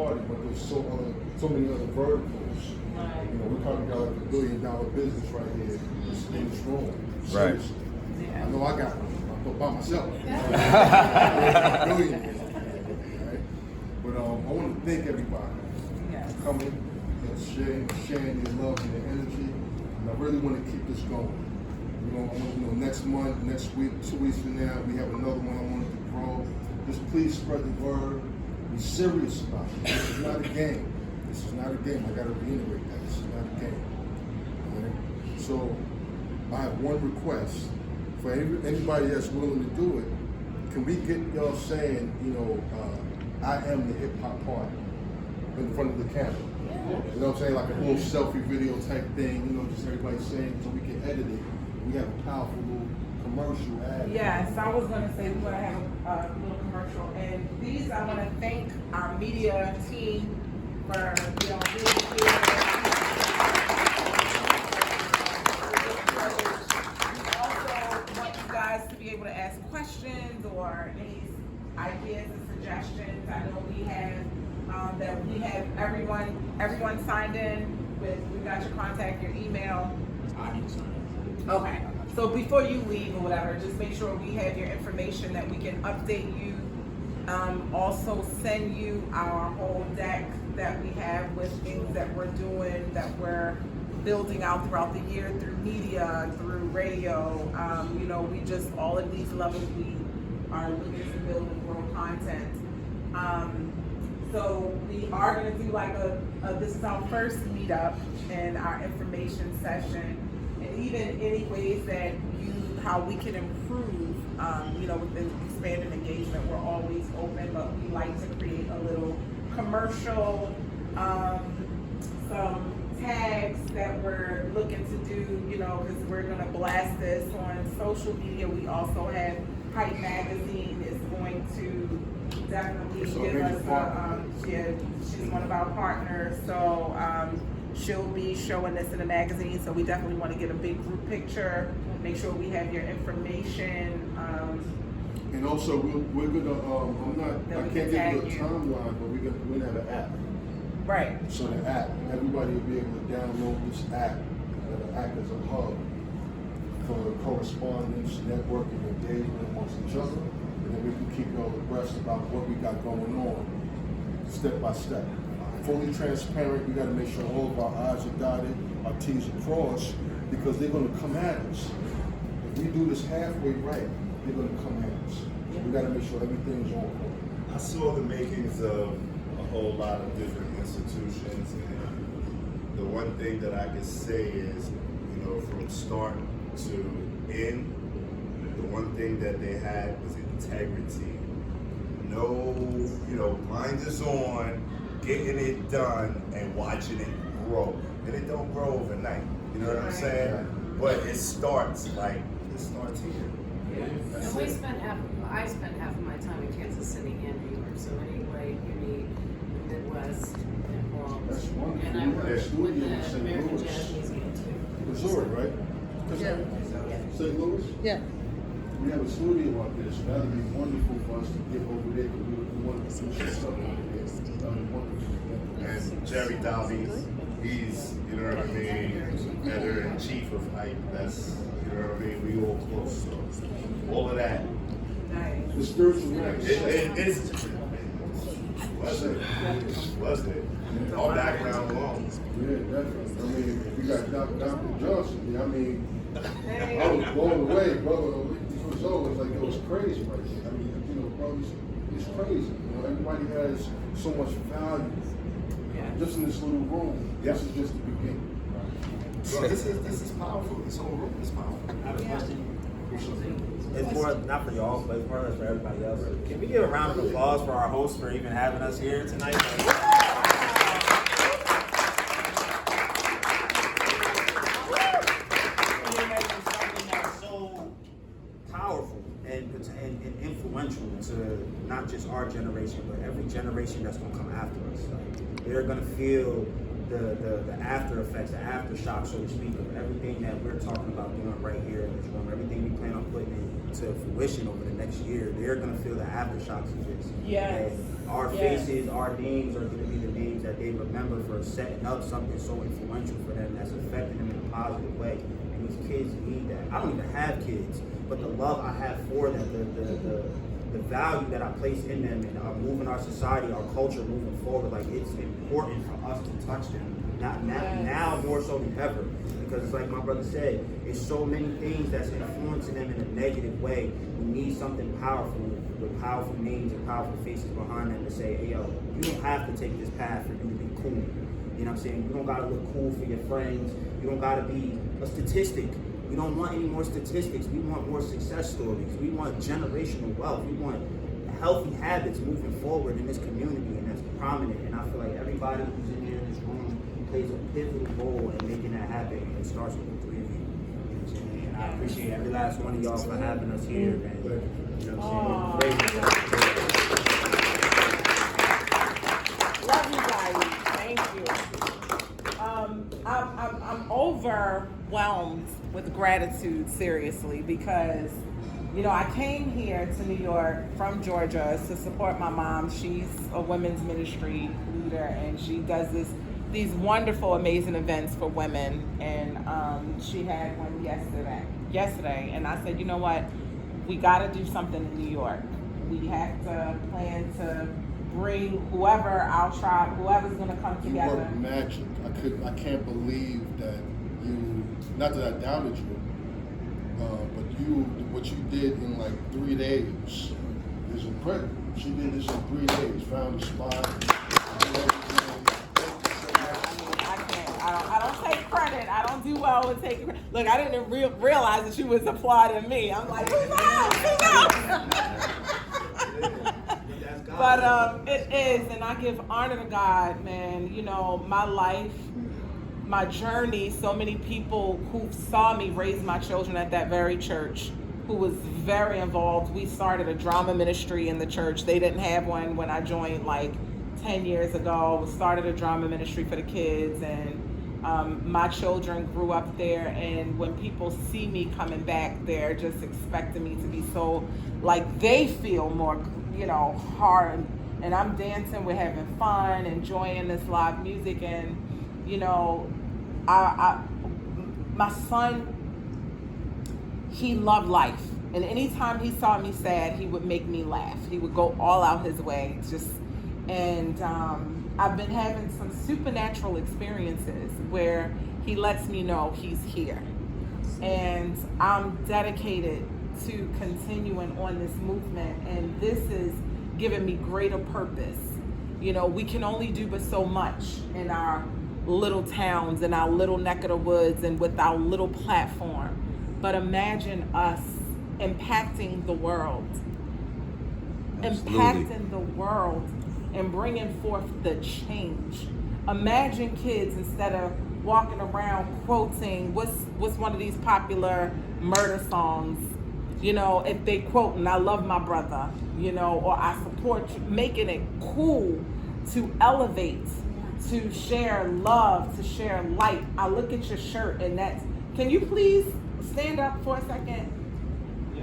started, but there's so many other verticals. Right. You know, we probably got like $1 billion business right here. This thing's strong. Right. Yeah. I know I got one. I'm by myself. Billion. Right? But I want to thank everybody Yes. for coming and sharing your love and your energy. And I really want to keep this going. Next month, next week, 2 weeks from now, we have another one I wanted to grow. Just please spread the word. Be serious about it. This is not a game. This is not a game. I got to reiterate that. This is not a game. All right? So I have one request for anybody that's willing to do it. Can we get y'all saying, I am the hip hop part in front of the camera? You know what I'm saying? Like a little selfie video type thing, just everybody saying so we can edit it. We have a powerful little commercial ad. Yes, I was going to say we're going to have a little commercial, and these I want to thank our media team for being here. Also want you guys to be able to ask questions or any ideas and suggestions. I know we have everyone signed in with. We got your contact, your email. I need to sign up. Okay, so before you leave or whatever, just make sure we have your information that we can update you. Also send you our whole deck that we have with things that we're doing, that we're building out throughout the year through media, through radio. We just, all of these levels, we are looking to build and grow content. So we are going to do like this is our first meetup and our information session. And even any ways that how we can improve, with the expanded engagement, we're always open, but we like to create a little commercial, some tags that we're looking to do, because we're going to blast this on social media. We also have Hype Magazine is going to definitely give us she's one of our partners, so she'll be showing this in the magazine, so we definitely want to get a big group picture, make sure we have your information. And also, we're gonna, I can't give you a timeline, but we're gonna have an app. Right. So the app, everybody will be able to download this app, and it'll act as a hub for correspondence, networking, engagement amongst each other, and then we can keep you all abreast about what we got going on, step by step. Fully transparent, we gotta make sure all of our I's are dotted, our T's are crossed, because they're gonna come at us. If we do this halfway right, they're gonna come at us. So we gotta make sure everything's on point. I saw the makings of a whole lot of different institutions, and the one thing that I can say is, from start to end, the one thing that they had was integrity. No, blinders on, getting it done and watching it grow. And it don't grow overnight. You know what I'm saying? But it starts here. And I spent half of my time in Kansas City and New York. So anyway, you need the Midwest involved. That's wonderful. And I worked with the St. American Louis. Jazz Museum too. Missouri, right? Yeah. St. Louis? Yeah. We have a studio out there, so that'd be wonderful for us to get over there, because we want to do some stuff over there. That'd be wonderful. And Jerry Davies, he's, editor-in-chief of Hype. That's, we all close. So all of that. Nice. The spiritual race. It's wasn't it? Our background alone. Yeah, definitely. We got Dr. Johnson. I was blown away, brother. It was like it was crazy right there. Bro, it's crazy. Everybody has so much value. Just in this little room. This is just the beginning. Bro, this is powerful. This whole room is powerful. I have a question. It's more, not for y'all, but it's more or less for everybody else. Can we give a round of applause for our host for even having us here tonight? Something that's so powerful and influential to not just our generation, but every generation that's going to come after us. Like, they're going to feel the after effects, the aftershocks, so to speak, of everything that we're talking about doing right here in this room, everything we plan on putting into fruition over the next year. They're going to feel the aftershocks of this. Yes. And our Yes. faces, our names are going to be for setting up something so influential for them that's affecting them in a positive way. And these kids need that. I don't even have kids, but the love I have for them, the value that I place in them, and moving our society, our culture moving forward, like it's important for us to touch them. Now more so than ever, because it's like my brother said, it's so many things that's influencing them in a negative way. We need something powerful with powerful names and powerful faces behind them to say, hey yo, you don't have to take this path for you to be cool. You know what I'm saying? You don't gotta look cool for your friends. You don't gotta be a statistic. We don't want any more statistics. We want more success stories. We want generational wealth. We want healthy habits moving forward in this community, and that's prominent. And I feel like everybody who's in here in this room plays a pivotal role in making that happen, and it starts with the three of you. You know what I'm saying? And I appreciate every last one of y'all for having us here, man. You know what I'm saying? Love you guys. Thank you. I'm overwhelmed with gratitude, seriously, because I came here to New York from Georgia to support my mom. She's a women's ministry leader, and she does these wonderful, amazing events for women. And she had one yesterday, and I said, you know what? We got to do something in New York. We have to plan to bring whoever our tribe, whoever's going to come You together. work magic. I can't believe that you. Not that I doubted you, but what you did in like 3 days is incredible. She did this in 3 days. Found a spot. I don't take credit. I don't do well with taking credit. Look, I didn't realize that she was applauding me. I'm like, who's out? But it is, and I give honor to God, man. My life, my journey, so many people who saw me raise my children at that very church, who was very involved. We started a drama ministry in the church. They didn't have one when I joined like 10 years ago. We started a drama ministry for the kids, and my children grew up there. And when people see me coming back, they're just expecting me to be so, like, they feel more, hard. And I'm dancing, we're having fun, enjoying this live music. And, my son, he loved life. And anytime he saw me sad, he would make me laugh. He would go all out his way. And I've been having some supernatural experiences where he lets me know he's here. And I'm dedicated to continuing on this movement. And this is giving me greater purpose. We can only do but so much in our little towns, in our little neck of the woods, and with our little platform. But imagine us impacting the world. Absolutely. Impacting the world and bringing forth the change. Imagine kids, instead of walking around quoting what's one of these popular murder songs, if they quote, and I love my brother, or I support you, making it cool to elevate, to share love, to share light. I look at your shirt, and can you please stand up for a second?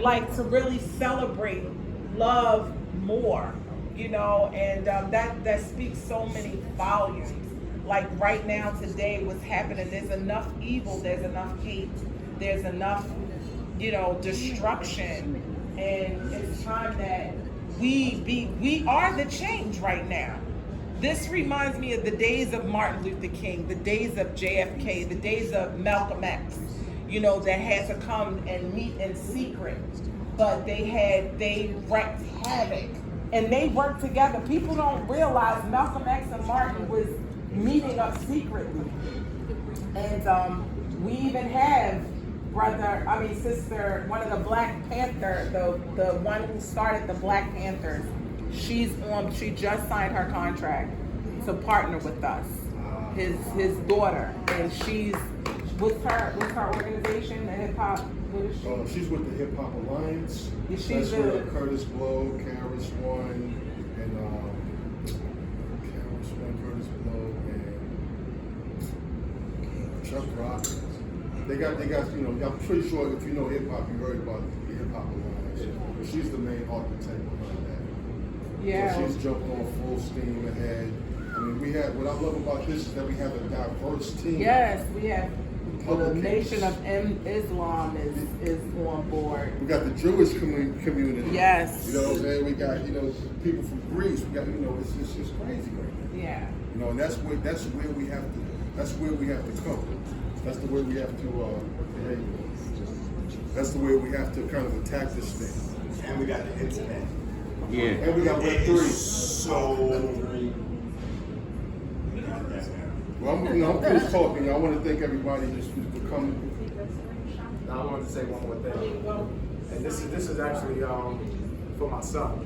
Like, to really celebrate love more, and that speaks so many volumes. Like right now, today, what's happening, there's enough evil, there's enough hate, there's enough, destruction. And it's time that we are the change right now. This reminds me of the days of Martin Luther King, the days of JFK, the days of Malcolm X, that had to come and meet in secret, but they wreaked havoc and they worked together. People don't realize Malcolm X and Martin was meeting up secretly. And we even have sister, one of the Black Panther, the one who started the Black Panthers, she just signed her contract to partner with us, his daughter, and she's with her organization, the Hip Hop. What is she? She's with the Hip Hop Alliance. Yeah, That's where Curtis Blow, Karis One, and Curtis Blow, and Chuck Rock. They got. I'm pretty sure if you know hip hop, you heard about the Hip Hop Alliance. But she's the main architect behind that. Yeah. So she's jumping on full steam ahead. I mean, what I love about this is that we have a diverse team. Yes, we have the Republicans. Nation of Islam is on board. We got the Jewish community. Yes. You know what I'm saying? We got, people from Greece. We got, it's just crazy right now. Yeah. And that's where we have to come. That's the way we have to that's the way we have to kind of attack this thing. And we got the internet. Yeah. And we got It Web3. is so. Well, I'm finished talking. I want to thank everybody just for coming. Now I wanted to say one more thing, and this is actually for my son.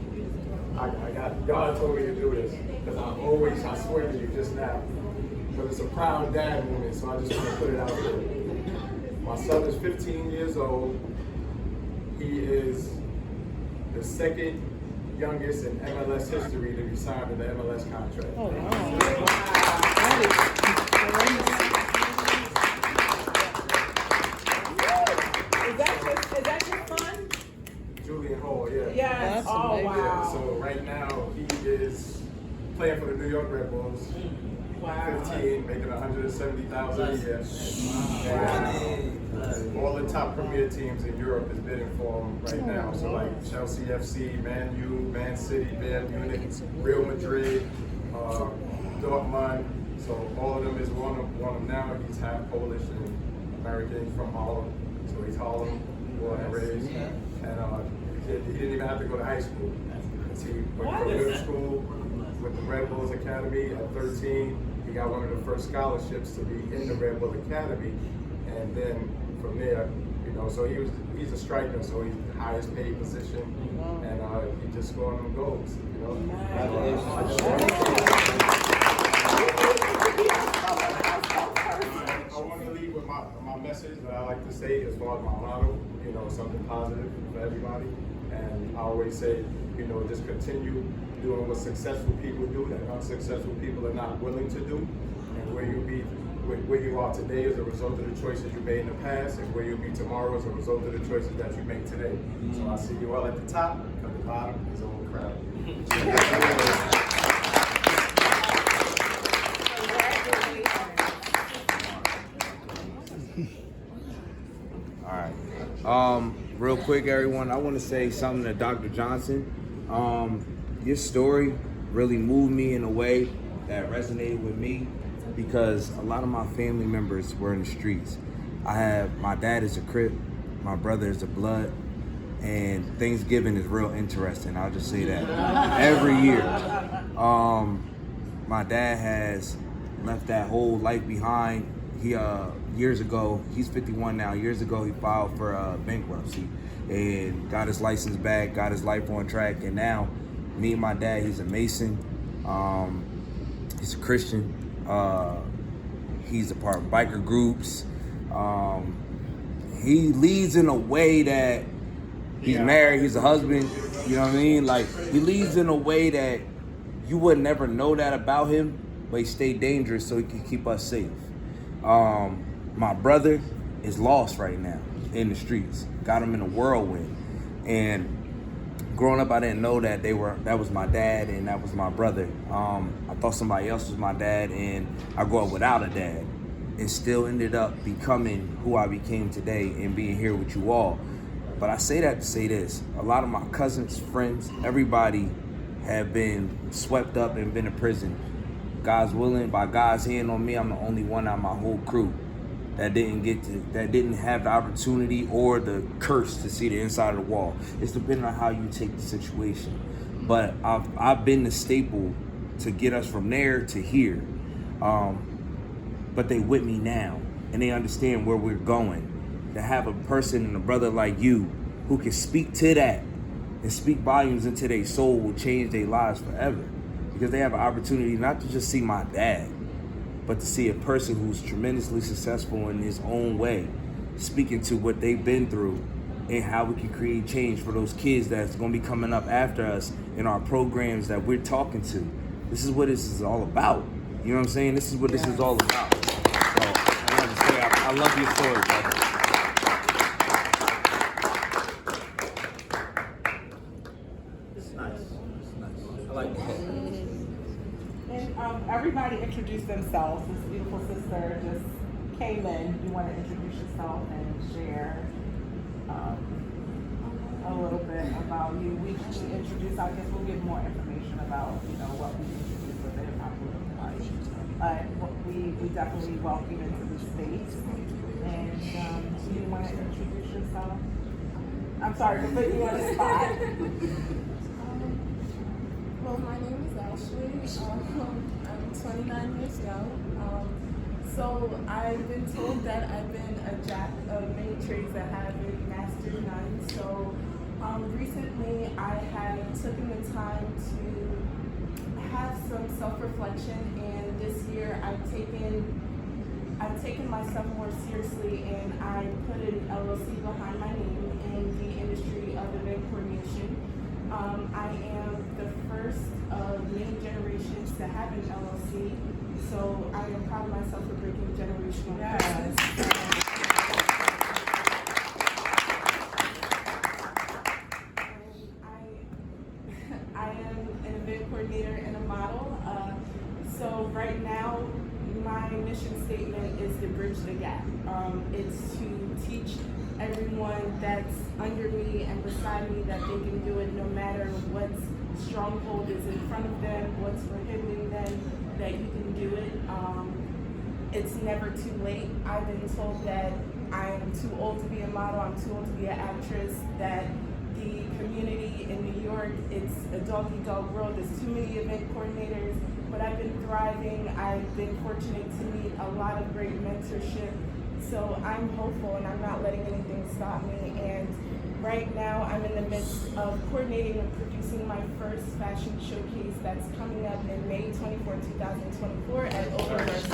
I got God told me to do this because I swear to you just now, but it's a proud dad moment, so I just want to put it out there. My son is 15 years old. He is the second youngest in MLS history to be signed with the MLS contract. Oh, wow. Is that your son? Julian Hall, yeah. Yes. Oh, Yeah, wow. so right now he is playing for the New York Red Bulls. Wow. 15, making $170,000 a year. And all the top premier teams in Europe is bidding for him right now. So like Chelsea FC, Man U, Man City, Bayern Munich, Real Madrid, Dortmund. So all of them is one of them now. He's half Polish and American. He's from Harlem. So he's Harlem, born and raised. And he didn't even have to go to high school. He went from middle school with the Red Bulls Academy at 13. He got one of the first scholarships to be in the Red Bull Academy, and then from there, so he's a striker, so he's the highest paid position, and he just scored them goals, I want to leave with my message that I like to say as far as my motto, something positive for everybody, and I always say, just continue doing what successful people do that unsuccessful people are not willing to do, and where you are today is a result of the choices you made in the past, and where you'll be tomorrow is a result of the choices that you make today. So I see you all at the top, at the bottom is all crowd. All right. Real quick, everyone, I want to say something to Dr. Johnson. Your story really moved me in a way that resonated with me because a lot of my family members were in the streets. My dad is a Crip, my brother is a Blood, and Thanksgiving is real interesting. I'll just say that. Every year. My dad has left that whole life behind. He years ago, he's 51 now. Years ago, he filed for bankruptcy and got his license back, got his life on track, and now me and my dad, he's a Mason. He's a Christian. He's a part of biker groups. He leads in a way that he's married, he's a husband, you know what I mean? Like, he leads in a way that you would never know that about him, but he stayed dangerous so he could keep us safe. My brother is lost right now in the streets. Got him in a whirlwind. And growing up, I didn't know that that was my dad and that was my brother. I thought somebody else was my dad, and I grew up without a dad and still ended up becoming who I became today and being here with you all. But I say that to say this. A lot of my cousins, friends, everybody have been swept up and been in prison. God's willing, by God's hand on me, I'm the only one out of my whole crew that didn't have the opportunity or the curse to see the inside of the wall. It's depending on how you take the situation. But I've been the staple to get us from there to here. But they with me now, and they understand where we're going. To have a person and a brother like you who can speak to that and speak volumes into their soul will change their lives forever. Because they have an opportunity not to just see my dad, but to see a person who's tremendously successful in his own way, speaking to what they've been through and how we can create change for those kids that's going to be coming up after us in our programs that we're talking to. This is what this is all about. You know what I'm saying? This is what this is all about. So I want to say I love your story, brother. It's nice. It's nice. I like that. And introduce themselves. This beautiful sister just came in. You want to introduce yourself and share a little bit about you. We introduce, I guess we'll give more information about, what we introduce with the hip hop movement. But we definitely welcome you into the space. And do you want to introduce yourself? I'm sorry for putting you on the spot. Well, my name is Ashley. I'm 29 years young. So I've been told that I've been a jack of many trades that haven't mastered none. So recently I have taken the time to have some self-reflection, and this year I've taken myself more seriously, and I put an LLC behind my name in the industry of event coordination. I am the first of many generations to have an LLC, so I am proud of myself for breaking generational curses. I am an event coordinator and a model. So right now, my mission statement is to bridge the gap. It's to teach everyone that's under me and beside me that they can do it no matter what stronghold is in front of them, what's prohibiting them, that you can do it. It's never too late. I've been told that I'm too old to be a model, I'm too old to be an actress, that the community in New York, it's a dog-eat-dog world. There's too many event coordinators, but I've been thriving. I've been fortunate to meet a lot of great mentorship. So I'm hopeful, and I'm not letting anything stop me. And right now, I'm in the midst of coordinating and producing my first fashion showcase that's coming up in May 24, 2024 at Oververse.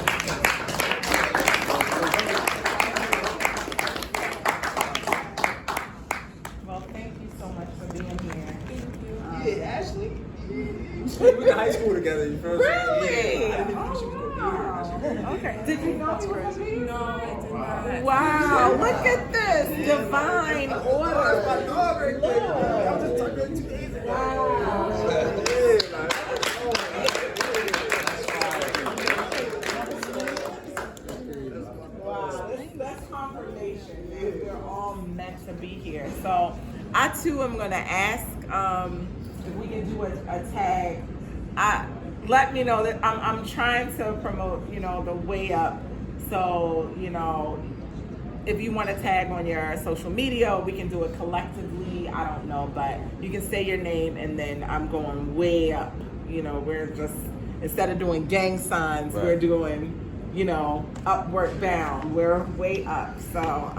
Well, thank you so much for being here. Thank you. Ashley. We went to high school together. You feel Really? Oh, Okay. Did you know he was gonna be here? No, I did not. Wow, look at this divine order. I was just talking 2 days ago. Wow, that's confirmation. We're all meant to be here. So I too am gonna ask if we can do a tag. Let me know that I'm trying to promote, the way up. So, if you want to tag on your social media, we can do it collectively. I don't know, but you can say your name, and then I'm going way up. We're just, instead of doing gang signs, we're doing, upward bound. We're way up. So,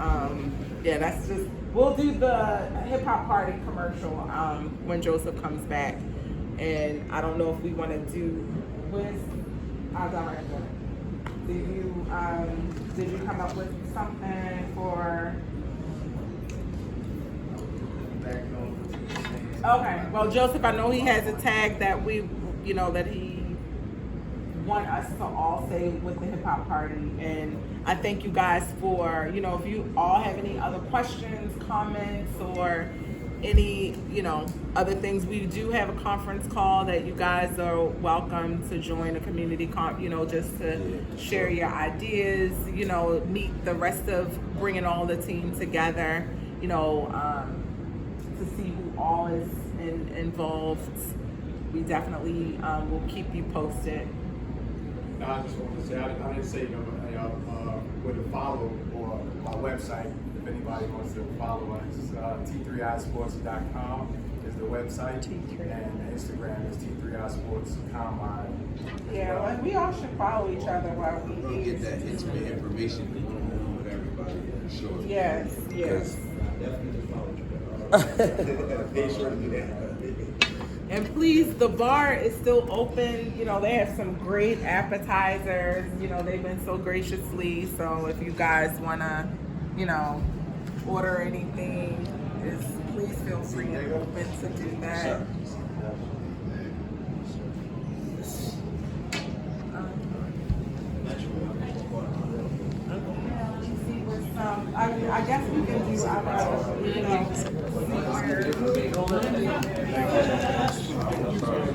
yeah, that's just, we'll do the hip hop party commercial when Joseph comes back. And I don't know if we want to do, where's our director? Did you come up with something for? Okay, well, Joseph, I know he has a tag that that he want us to all say with the hip hop party. And I thank you guys for, if you all have any other questions, comments, or any, other things, we do have a conference call that you guys are welcome to join a community just to share your ideas, meet the rest of bringing all the team together, to see who all is involved. We definitely will keep you posted. No, I just wanted to say, I didn't say where to follow or my website. If anybody wants to follow us, t3isports.com is the website, and Instagram is t3isports.com. Yeah, well, we all should follow each other while we Get that intimate information with everybody, for sure. Yes. Make sure to do that. And please, the bar is still open. They have some great appetizers. They've been so graciously. So if you guys want to, order anything, please feel free and open to do that.